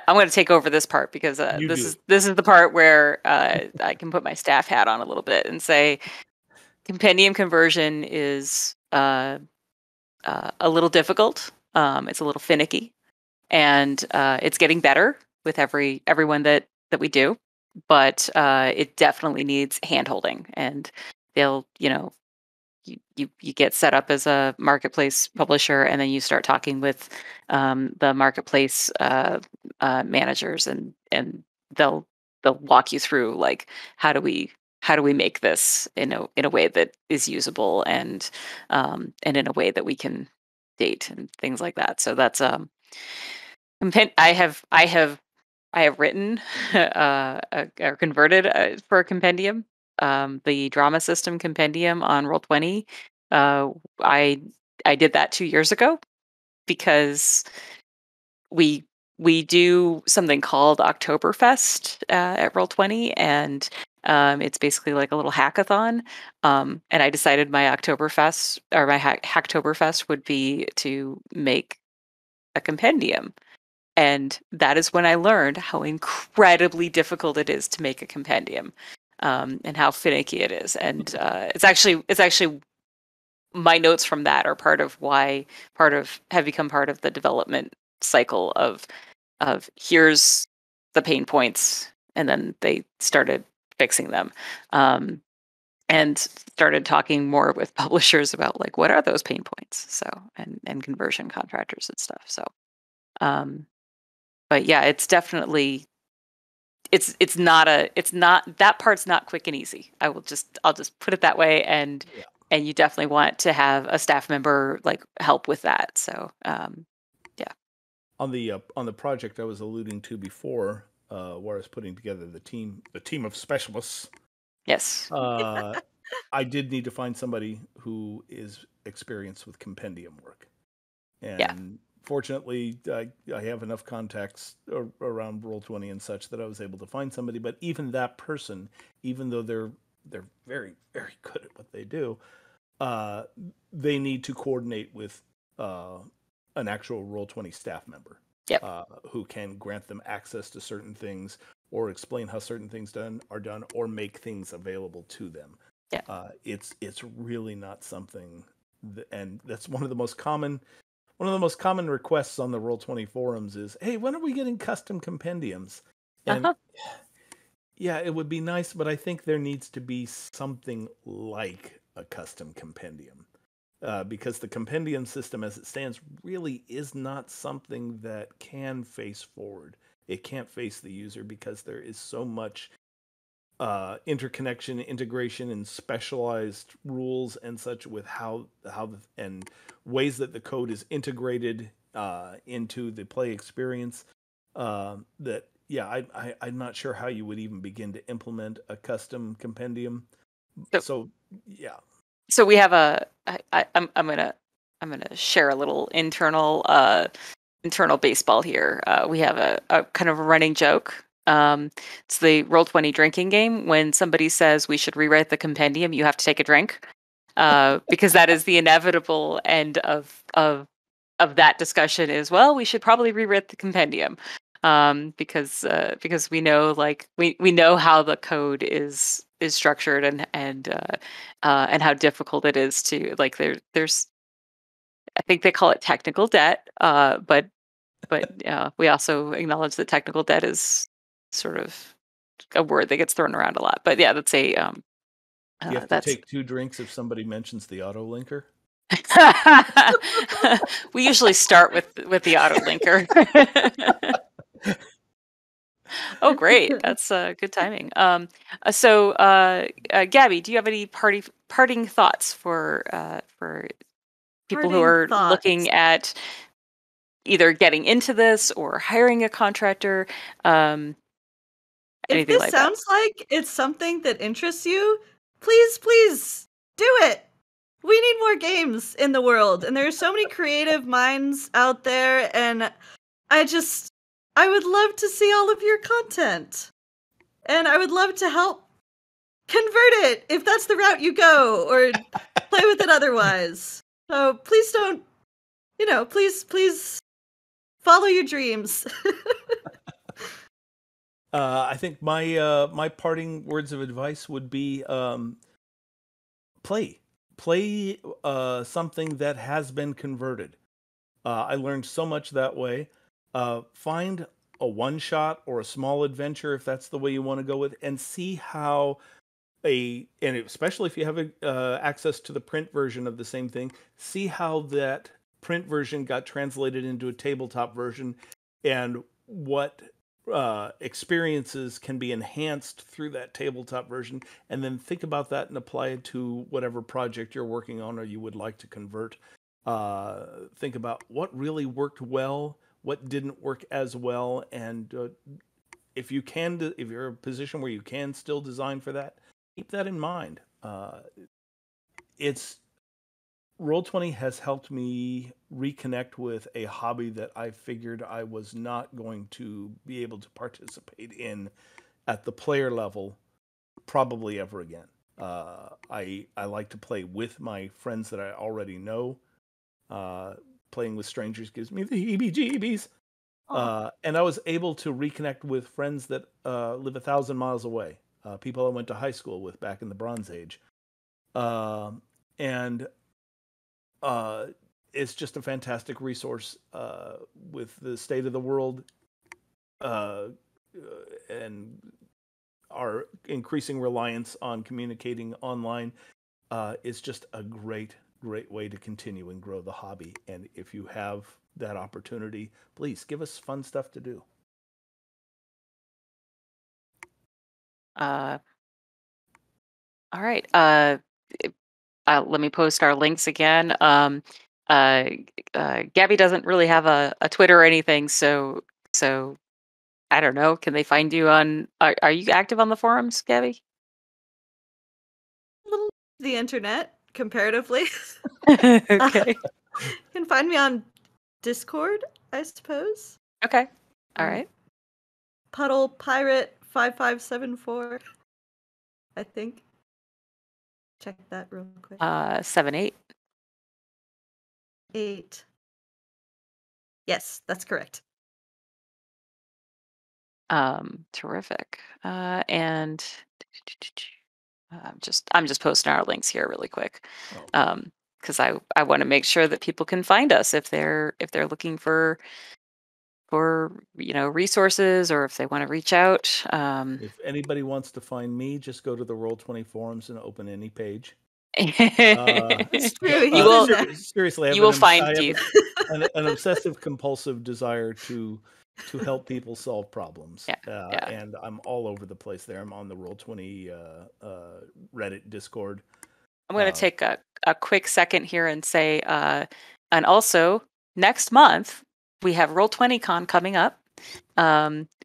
[SPEAKER 1] I'm going to take over this part because this is the part where I can put my staff hat on a little bit and say compendium conversion is a little difficult. It's a little finicky, and it's getting better with everyone that we do, but it definitely needs handholding, and they'll you get set up as a marketplace publisher, and then you start talking with the marketplace managers, and they'll walk you through like how do we make this in a way that is usable and in a way that we can date and things like that. So that's I have written or converted for a compendium, the drama system compendium on Roll20. I did that 2 years ago because we do something called Oktoberfest at Roll20, and it's basically like a little hackathon. And I decided my Oktoberfest or my Hacktoberfest would be to make a compendium. And that is when I learned how incredibly difficult it is to make a compendium, and how finicky it is. And it's actually my notes from that are part of have become part of the development cycle of here's the pain points, and then they started fixing them, and started talking more with publishers about like what are those pain points. So and conversion contractors and stuff. So. But yeah, it's definitely it's not that part's not quick and easy. I'll just put it that way, and and you definitely want to have a staff member like help with that. So
[SPEAKER 3] On the project I was alluding to before, where I was putting together the team of specialists,
[SPEAKER 1] yes.
[SPEAKER 3] I did need to find somebody who is experienced with compendium work.
[SPEAKER 1] Yeah.
[SPEAKER 3] And fortunately, I have enough contacts around Roll20 and such that I was able to find somebody. But even that person, even though they're very, very good at what they do, they need to coordinate with an actual Roll20 staff member,
[SPEAKER 1] Yep.
[SPEAKER 3] who can grant them access to certain things or explain how certain things are done or make things available to them.
[SPEAKER 1] Yeah.
[SPEAKER 3] It's really not something, and that's one of the most common requests on the Roll20 forums is, hey, when are we getting custom compendiums? And
[SPEAKER 1] Uh-huh.
[SPEAKER 3] yeah, it would be nice, but I think there needs to be something like a custom compendium. Because the compendium system as it stands really is not something that can face forward. It can't face the user because there is so much interconnection, integration, and specialized rules and such with and ways that the code is integrated into the play experience. That yeah, I'm not sure how you would even begin to implement a custom compendium. So yeah.
[SPEAKER 1] So we have I'm gonna share a little internal baseball here. We have a kind of a running joke. It's the Roll20 drinking game. When somebody says we should rewrite the compendium, you have to take a drink, because that is the inevitable end of that discussion. Is, well, we should probably rewrite the compendium, because we know, like, we know how the code is structured, and how difficult it is to, like, there's I think they call it technical debt, but we also acknowledge that technical debt is sort of a word that gets thrown around a lot. But yeah, that's
[SPEAKER 3] You have to
[SPEAKER 1] that's
[SPEAKER 3] take 2 drinks if somebody mentions the auto linker.
[SPEAKER 1] we usually start with the auto linker. Oh, great! That's good timing. Gabby, do you have any parting thoughts for people who
[SPEAKER 2] Parting
[SPEAKER 1] are
[SPEAKER 2] thoughts.
[SPEAKER 1] looking at either getting into this or hiring a contractor, um,
[SPEAKER 2] If
[SPEAKER 1] anything
[SPEAKER 2] this
[SPEAKER 1] like that?
[SPEAKER 2] sounds like it's something that interests you, please do it. We need more games in the world, and there are so many creative minds out there, and I would love to see all of your content. And I would love to help convert it if that's the route you go, or play with it otherwise. So please don't, please follow your dreams.
[SPEAKER 3] I think my parting words of advice would be play something that has been converted. I learned so much that way. Find a one shot or a small adventure if that's the way you want to go with, and see how and especially if you have access to the print version of the same thing, see how that print version got translated into a tabletop version, and what experiences can be enhanced through that tabletop version, and then think about that and apply it to whatever project you're working on or you would like to convert. Think about what really worked well, what didn't work as well, and if you can, if you're in a position where you can still design for that, keep that in mind. It's Roll20 has helped me reconnect with a hobby that I figured I was not going to be able to participate in at the player level probably ever again. I like to play with my friends that I already know. Playing with strangers gives me the heebie-jeebies. And I was able to reconnect with friends that live 1,000 miles away, people I went to high school with back in the Bronze Age. And it's just a fantastic resource with the state of the world and our increasing reliance on communicating online. It's just a great way to continue and grow the hobby. And if you have that opportunity, please give us fun stuff to do.
[SPEAKER 1] All right. let me post our links again. Gabby doesn't really have a Twitter or anything, so I don't know. Can they find you on? Are you active on the forums, Gabby?
[SPEAKER 2] Little the internet comparatively.
[SPEAKER 1] Okay.
[SPEAKER 2] You can find me on Discord, I suppose.
[SPEAKER 1] Okay. All right.
[SPEAKER 2] Puddle Pirate 5574. I think. Check that real quick.
[SPEAKER 1] 7-8.
[SPEAKER 2] 8. Yes, that's correct.
[SPEAKER 1] Terrific. And I'm just posting our links here really quick. Because I want to make sure that people can find us if they're looking for resources, or if they want to reach out.
[SPEAKER 3] If anybody wants to find me, just go to the Roll20 forums and open any page.
[SPEAKER 2] It's true.
[SPEAKER 1] You will
[SPEAKER 3] seriously.
[SPEAKER 1] you will find
[SPEAKER 3] I
[SPEAKER 1] Keith.
[SPEAKER 3] have an obsessive compulsive desire to help people solve problems.
[SPEAKER 1] Yeah.
[SPEAKER 3] And I'm all over the place there. I'm on the Roll20 Reddit, Discord.
[SPEAKER 1] I'm going to take a quick second here and say, and also next month we have Roll20 Con coming up,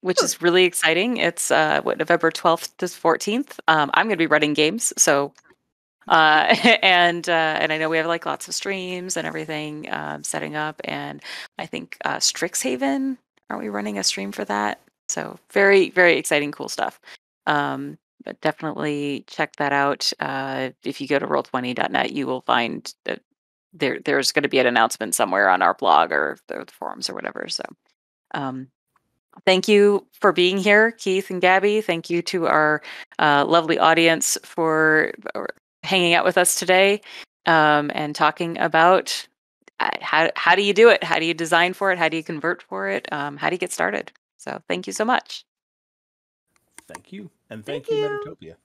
[SPEAKER 1] which is really exciting. It's November 12th to 14th. I'm going to be running games, so and I know we have like lots of streams and everything setting up, and I think Strixhaven, aren't we running a stream for that? So very, very exciting, cool stuff. But definitely check that out. If you go to roll20.net, you will find that there's going to be an announcement somewhere on our blog or the forums or whatever. So thank you for being here, Keith and Gabby. Thank you to our lovely audience for hanging out with us today and talking about how do you do it? How do you design for it? How do you convert for it? How do you get started? So thank you so much.
[SPEAKER 3] Thank you. And thank you, Metatopia.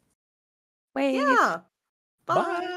[SPEAKER 1] Wave.
[SPEAKER 2] Yeah.
[SPEAKER 3] Bye.